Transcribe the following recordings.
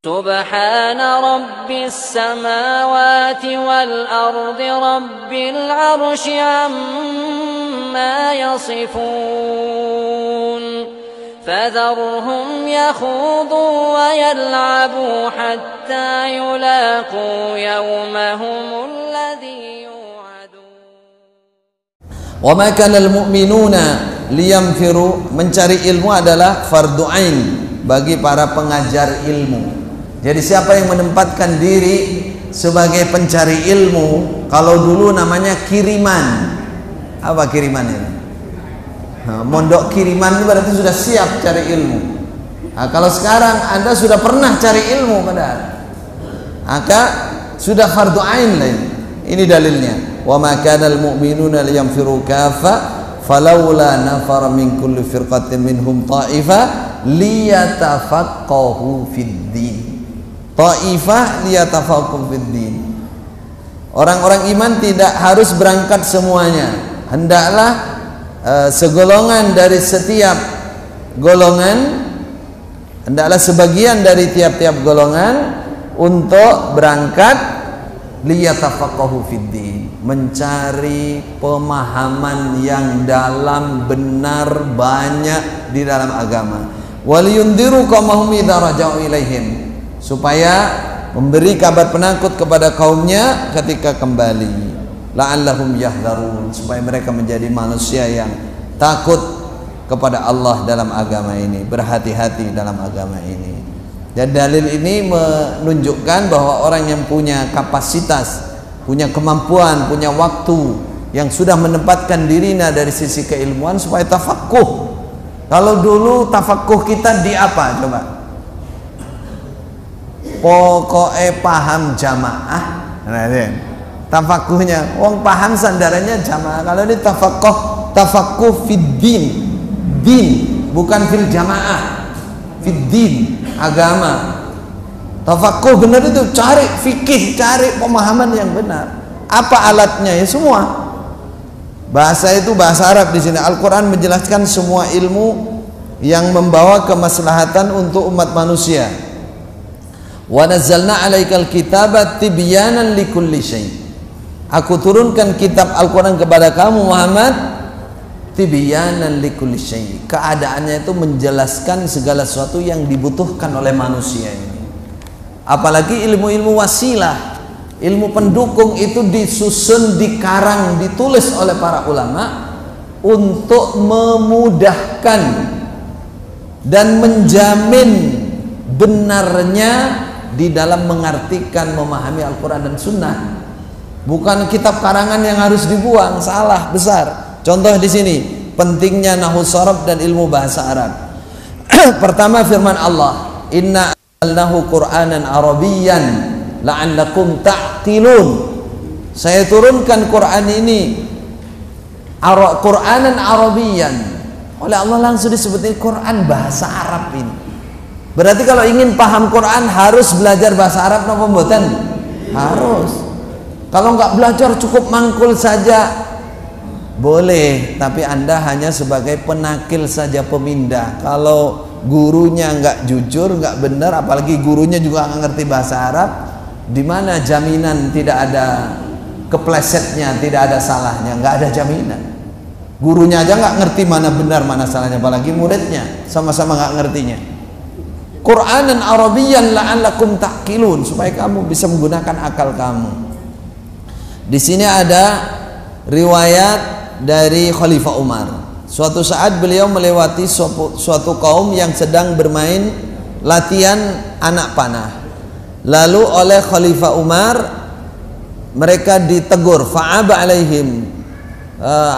سبحان رب السماوات والأرض رب العرش عما يصفون فذرهم يخوضوا ويلعبوا حتى يلاقوا يومهم الذي يوعدون. وما كان المؤمنون liyamfiru, mencari ilmu adalah fardu ain bagi para pengajar ilmu. Jadi siapa yang menempatkan diri sebagai pencari ilmu, kalau dulu namanya kiriman. Apa kiriman ini? Mondok kiriman itu berarti sudah siap cari ilmu. Nah, kalau sekarang Anda sudah pernah cari ilmu padahal, maka sudah fardu ain lain. Ini dalilnya. Wa ma kana al-mu'minuna liyamfiru kaffa falawla nafara min kulli firqatin minhum ta'ifa liyatafaqahu fid din. Ta'ifah liyatafaqahu fid din. Orang-orang iman tidak harus berangkat semuanya. Hendaklah segolongan dari setiap golongan, hendaklah sebagian dari tiap-tiap golongan untuk berangkat liyatafaqahu fid din, mencari pemahaman yang dalam, benar, banyak di dalam agama. Waliyundiru qaumahum idza raja'u ilaihim, supaya memberi kabar penakut kepada kaumnya ketika kembali. La'allahum yahdharun, supaya mereka menjadi manusia yang takut kepada Allah dalam agama ini, berhati-hati dalam agama ini. Dan dalil ini menunjukkan bahwa orang yang punya kapasitas, punya kemampuan, punya waktu, yang sudah menempatkan dirinya dari sisi keilmuan supaya tafaqquh. Kalau dulu tafaqquh kita di apa coba? Pokoknya paham jamaah. Nah, ini tafaqquhnya, wong paham sandarannya jamaah. Kalau ini tafaqquh fid din, din bukan fil jamaah, fid din, agama. Tafaqquh benar itu cari fikih, cari pemahaman yang benar. Apa alatnya? Ya semua. Bahasa itu bahasa Arab di sini. Al-Qur'an menjelaskan semua ilmu yang membawa kemaslahatan untuk umat manusia. Wa nazzalna 'alaikal kitaba tibyanan likulli syai'. Aku turunkan kitab Al-Qur'an kepada kamu Muhammad tibyanan likulli syai'. Keadaannya itu menjelaskan segala sesuatu yang dibutuhkan oleh manusia ini. Apalagi ilmu-ilmu wasilah, ilmu pendukung itu disusun, dikarang, ditulis oleh para ulama untuk memudahkan dan menjamin benarnya di dalam mengartikan, memahami Al-Quran dan Sunnah. Bukan kitab karangan yang harus dibuang, salah besar. Contoh di sini pentingnya nahwu sharaf dan ilmu bahasa Arab. Pertama firman Allah, inna anzalnahu Qur'anan Arabiyyan la'allakum ta'qilun. Saya turunkan Quran ini Qur'anan Arabiyyan. Oleh Allah langsung disebutin Quran bahasa Arab ini. Berarti kalau ingin paham Quran harus belajar bahasa Arab napa mboten? Harus. Kalau nggak belajar cukup mangkul saja boleh, tapi Anda hanya sebagai penakil saja, pemindah. Kalau gurunya nggak jujur, nggak benar, apalagi gurunya juga nggak ngerti bahasa Arab, di mana jaminan tidak ada keplesetnya, tidak ada salahnya? Nggak ada jaminan. Gurunya aja nggak ngerti mana benar mana salahnya, apalagi muridnya sama-sama nggak ngertinya. Qur'anan Arabiyyan la'allakum ta'qilun, supaya kamu bisa menggunakan akal kamu. Di sini ada riwayat dari Khalifah Umar. Suatu saat beliau melewati suatu kaum yang sedang bermain latihan anak panah. Lalu oleh Khalifah Umar mereka ditegur, fa'aba alaihim,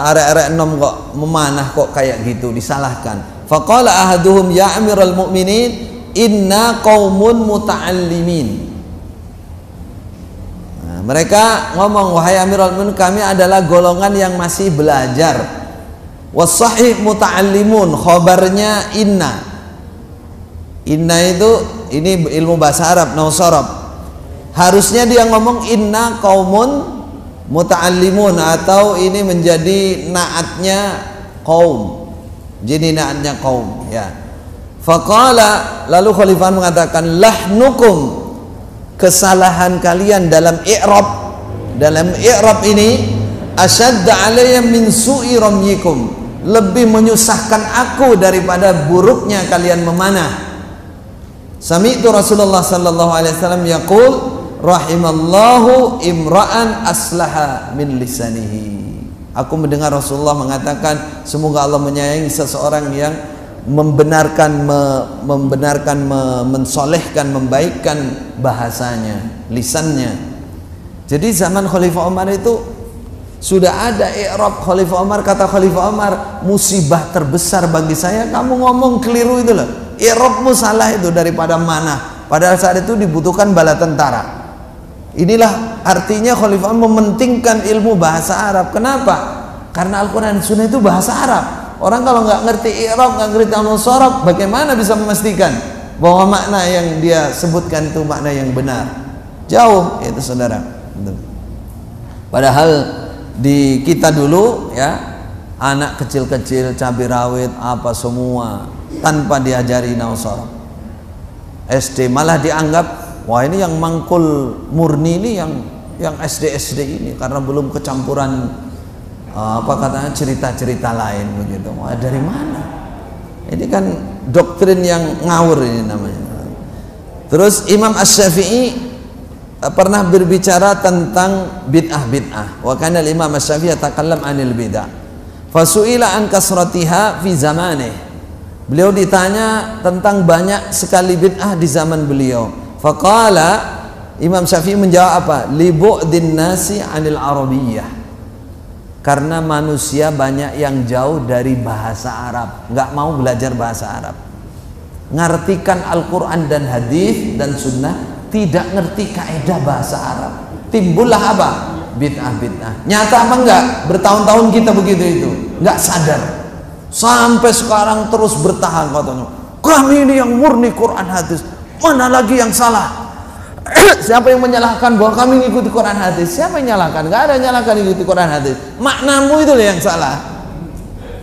arek-arek nom kok memanah kok kayak gitu, disalahkan. Faqala ahaduhum ya amiral mu'minin inna qaumun muta'allimin. Nah, mereka ngomong, wahai amirul mu'minin, kami adalah golongan yang masih belajar. Wasahih muta'allimun, khobarnya inna. Inna itu ini ilmu bahasa Arab, nausarab. Harusnya dia ngomong inna qaumun muta'allimun, atau ini menjadi naatnya kaum. Jadi naatnya kaum, ya. Faqala, lalu Khalifah mengatakan, lahnukum, kesalahan kalian dalam i'rab. Dalam i'rab ini asyadda alayya min su'i ramyikum, lebih menyusahkan aku daripada buruknya kalian memanah. Sami'tu Rasulullah sallallahu alaihi wasallam yaqul, rahimallahu imra'an aslaha min lisanihi. Aku mendengar Rasulullah mengatakan, semoga Allah menyayangi seseorang yang membenarkan, mensolehkan, membaikkan bahasanya, lisannya. Jadi zaman Khalifah Umar itu sudah ada i'rab. Khalifah Umar, kata Khalifah Umar, musibah terbesar bagi saya kamu ngomong keliru itu loh, i'rabmu salah itu daripada mana. Padahal saat itu dibutuhkan bala tentara. Inilah artinya Khalifah Umar mementingkan ilmu bahasa Arab. Kenapa? Karena Al-Quran dan Sunnah itu bahasa Arab. Orang kalau nggak ngerti i'rab, nggak ngerti al-musharraf, bagaimana bisa memastikan bahwa makna yang dia sebutkan itu makna yang benar? Jauh itu saudara. Padahal di kita dulu ya, anak kecil-kecil cabai rawit apa semua tanpa diajari nahwu. SD malah dianggap, wah ini yang mangkul murni ini yang SD ini karena belum kecampuran apa katanya cerita-cerita lain begitu. Wah, dari mana? Ini kan doktrin yang ngawur ini namanya. Terus Imam Asy-Syafi'i pernah berbicara tentang bid'ah. Wa kana al-Imam Asy-Syafi'i yatakallam 'anil bid'ah. Fasu'ila an kasratiha fi zamanih. Beliau ditanya tentang banyak sekali bid'ah di zaman beliau. Faqala, Imam Syafi'i menjawab apa? Li bu'din nasi 'anil arabiyyah. Karena manusia banyak yang jauh dari bahasa Arab, nggak mau belajar bahasa Arab. Ngartikan Al-Quran dan hadis dan sunnah, tidak ngerti kaidah bahasa Arab. Timbullah apa? Bid'ah. Nyata apa enggak? Bertahun-tahun kita begitu itu, nggak sadar. Sampai sekarang terus bertahan katanya. Kami ini yang murni Quran hadis. Mana lagi yang salah? Siapa yang menyalahkan bahwa kami mengikuti Quran hadis? Siapa yang menyalahkan? Nggak ada yang menyalahkan ikuti Quran hadis. Maknamu itu yang salah.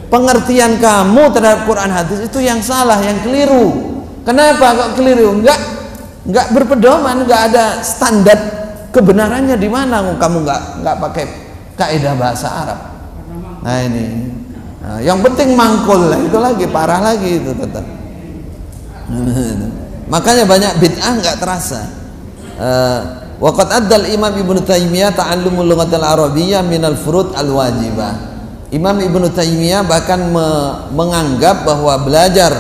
Pengertian kamu terhadap Quran hadis itu yang salah, yang keliru. Kenapa kok keliru? Nggak berpedoman, nggak ada standar kebenarannya di mana kamu nggak pakai kaidah bahasa Arab. Nah ini, nah, yang penting mangkul lah, itu lagi parah lagi itu tetap. Makanya banyak bid'ah nggak terasa. Waqad addal Imam Ibnu Taimiyah ta'allumul lughatil arabiyyah minal furud al-wajibah. Imam Ibnu Taimiyah bahkan menganggap bahwa belajar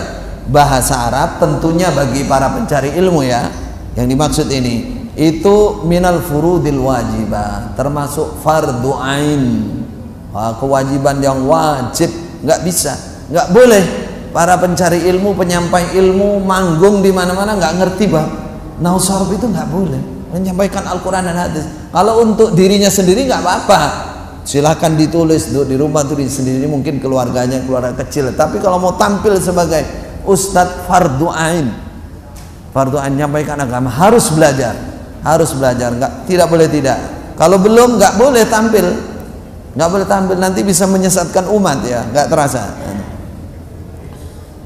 bahasa Arab tentunya bagi para pencari ilmu ya, yang dimaksud ini itu minal furudil wajibah, termasuk fardu ain, kewajiban yang wajib. Nggak bisa, nggak boleh para pencari ilmu, penyampai ilmu manggung di mana-mana nggak ngerti bah nahwu sharaf itu nggak boleh menyampaikan Al-Quran dan hadis. Kalau untuk dirinya sendiri nggak apa-apa, silahkan ditulis di rumah tulis sendiri, mungkin keluarganya keluarga kecil. Tapi kalau mau tampil sebagai ustadz, fardu ain menyampaikan agama, harus belajar, tidak boleh tidak. Kalau belum nggak boleh tampil, nanti bisa menyesatkan umat ya, nggak terasa.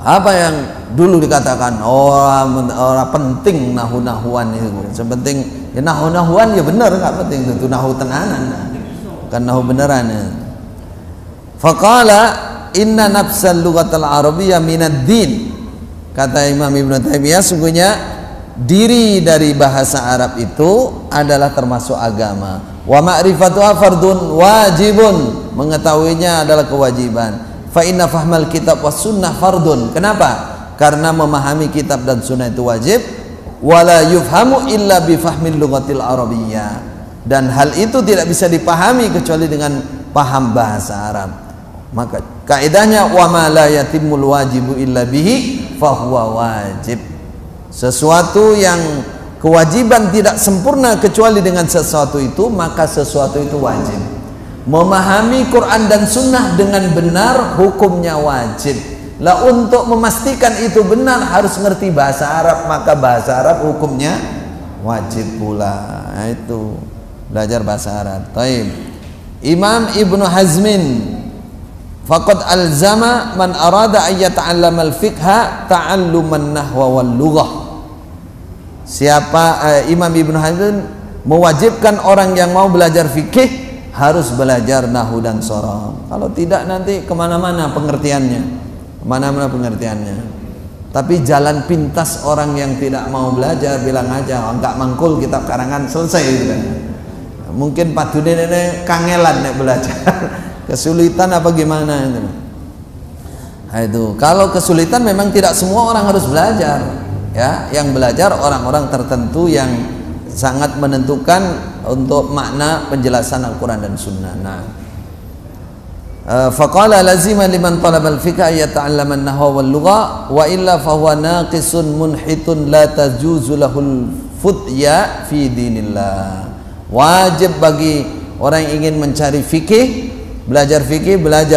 Apa yang dulu dikatakan orang penting nahu-nahuan itu, sepenting ya nahu-nahuan ya benar, nggak penting itu nahu tenanan, bukan nahu beneran ya. Faqala inna nafsal lughatal arabiyyah minad din. Kata Imam Ibnu Taimiyah, sungguhnya diri dari bahasa Arab itu adalah termasuk agama. Wa ma'rifatuha fardun wajibun, mengetahuinya adalah kewajiban. Fa inna fahmal kitab was sunnah fardun. Kenapa? Karena memahami kitab dan sunnah itu wajib. Wala yufhamu illa bi fahmil lughatil arabiyyah. Dan hal itu tidak bisa dipahami kecuali dengan paham bahasa Arab. Maka kaidahnya wa ma la yatimul wajibu illa bihi fahuwa wajib. Sesuatu yang kewajiban tidak sempurna kecuali dengan sesuatu itu, maka sesuatu itu wajib. Memahami Quran dan Sunnah dengan benar hukumnya wajib. Lah untuk memastikan itu benar harus ngerti bahasa Arab, maka bahasa Arab hukumnya wajib pula. Nah, itu belajar bahasa Arab. Taib. Imam Ibnu Hazmin faqad alzama man arada an yata'allama al-fiqha ta'alluman nahwa wal lughah. Imam Ibnu Hazm mewajibkan orang yang mau belajar fikih harus belajar nahwu dan sharaf. Kalau tidak nanti kemana-mana pengertiannya, Tapi jalan pintas orang yang tidak mau belajar, bilang aja enggak mangkul kitab karangan, selesai gitu kan. Mungkin Pak Dunin ini kangelan nek belajar. Kesulitan apa gimana itu. Nah, itu kalau kesulitan memang tidak semua orang harus belajar, ya. Yang belajar orang-orang tertentu yang sangat menentukan untuk makna penjelasan Al-Quran dan Sunnah. Nah, faqala lazima liman talaba al-fiqha yata'allama an-nahwa wal lugha wa illa fa huwa naqisun munhitun la tajuzu lahul futya fi dinillah. Wajib bagi orang yang ingin mencari fikih, belajar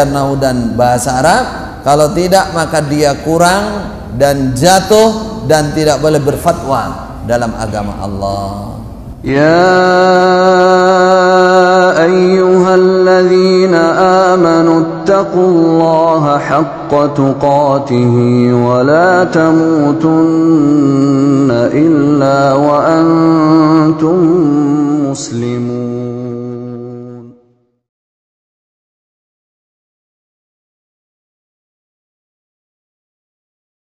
nahwu dan bahasa Arab. Kalau tidak maka dia kurang dan jatuh dan tidak boleh berfatwa dalam agama Allah. Ya ayyuhalladzina amanu taqullaha haqqa tuqatih wa la tamutunna illa wa antum muslimun.